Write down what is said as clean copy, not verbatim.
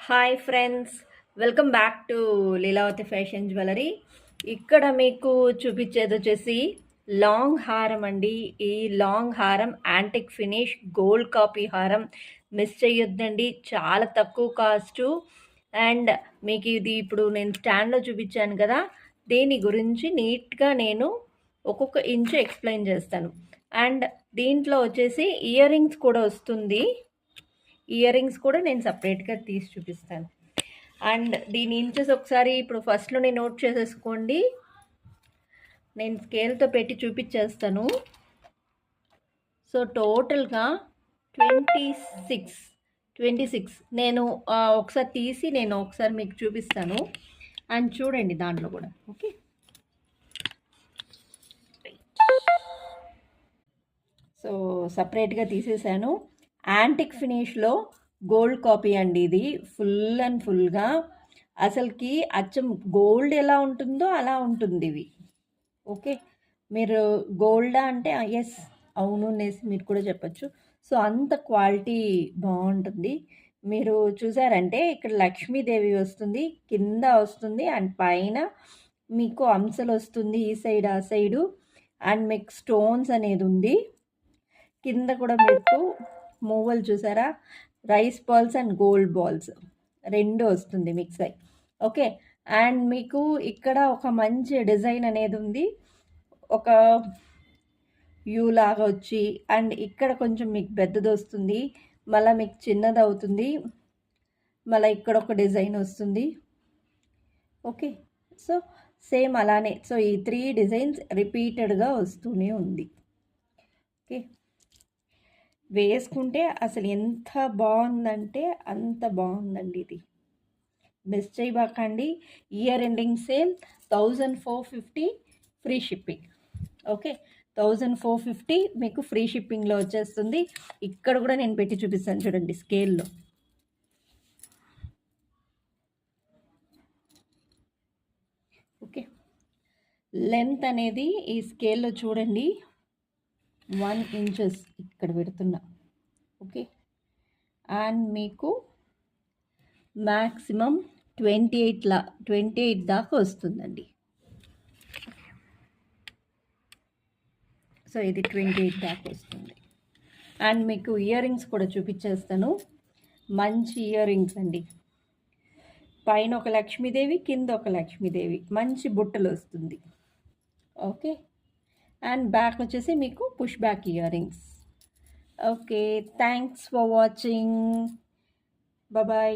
Hi friends, welcome back to Leelavati fashion jewellery. ఇక్కడ మీకు చూపించేది వచ్చేసి లాంగ్ హారం అండి. ఈ లాంగ్ హారం యాంటిక్ ఫినిష్ గోల్డ్ కాపీ హారం. మిస్ చేయొద్దండి, చాలా తక్కువ కాస్టు. అండ్ మీకు ఇది ఇప్పుడు నేను స్టాండ్లో చూపించాను కదా, దీని గురించి నీట్గా నేను ఒక్కొక్క ఇంచు ఎక్స్ప్లెయిన్ చేస్తాను. అండ్ దీంట్లో వచ్చేసి ఇయర్ రింగ్స్ కూడా వస్తుంది. ఇయర్ రింగ్స్ కూడా నేను సపరేట్గా తీసి చూపిస్తాను. అండ్ దీని ఇంచెస్ ఒకసారి ఇప్పుడు ఫస్ట్లోనే నోట్ చేసేసుకోండి. నేను స్కేల్తో పెట్టి చూపించేస్తాను. సో టోటల్గా 26 నేను ఒకసారి తీసి నేను ఒకసారి మీకు చూపిస్తాను. అండ్ చూడండి దాంట్లో కూడా. ఓకే, సో సపరేట్గా తీసేసాను. యాంటిక్ ఫినిష్లో గోల్డ్ కాపీ అండి ఇది. ఫుల్ అండ్ ఫుల్గా అసలుకి అచ్చం గోల్డ్ ఎలా ఉంటుందో అలా ఉంటుంది ఇవి. ఓకే, మీరు గోల్డా అంటే ఎస్ అవును అనేసి మీరు కూడా చెప్పచ్చు. సో అంత క్వాలిటీ బాగుంటుంది. మీరు చూసారంటే ఇక్కడ లక్ష్మీదేవి వస్తుంది, కింద వస్తుంది, అండ్ పైన మీకు అంశలు వస్తుంది ఈ సైడ్ ఆ సైడు. అండ్ మీకు స్టోన్స్ అనేది ఉంది. కింద కూడా మీకు మూవలు చూసారా, rice balls and gold balls రెండు వస్తుంది మిక్స్ అయ్యి. ఓకే, అండ్ మీకు ఇక్కడ ఒక మంచి డిజైన్ అనేది ఉంది, ఒక యూ లాగా వచ్చి. అండ్ ఇక్కడ కొంచెం మీకు పెద్దది వస్తుంది, మళ్ళీ మీకు చిన్నది అవుతుంది, మళ్ళీ ఇక్కడ ఒక డిజైన్ వస్తుంది. ఓకే, సో సేమ్ అలానే. సో ఈ 3 డిజైన్స్ రిపీటెడ్గా వస్తూనే ఉంది. ఓకే, వేసుకుంటే అసలు ఎంత బాగుందంటే అంత బాగుందండి ఇది. మిస్ చేయబాకండి. Year ending sale 1450 free shipping. Okay, 1450 మీకు ఫ్రీ షిప్పింగ్లో వచ్చేస్తుంది. ఇక్కడ కూడా నేను పెట్టి చూపిస్తాను చూడండి స్కేల్లో. ఓకే, లెంత్ అనేది ఈ స్కేల్లో చూడండి 1 ఇంచెస్ ఇక్కడ పెడుతున్నా. ఓకే, అండ్ మీకు మ్యాక్సిమం 28 దాకా వస్తుందండి. సో ఇది 28 దాకా వస్తుంది. అండ్ మీకు ఇయర్ రింగ్స్ కూడా చూపించేస్తాను. మంచి ఇయర్ రింగ్స్ అండి. పైన ఒక లక్ష్మీదేవి, కింద ఒక లక్ష్మీదేవి, మంచి బుట్టలు వస్తుంది. ఓకే, అండ్ బ్యాక్ వచ్చేసి మీకు push back earrings. Okay, thanks for watching. Bye.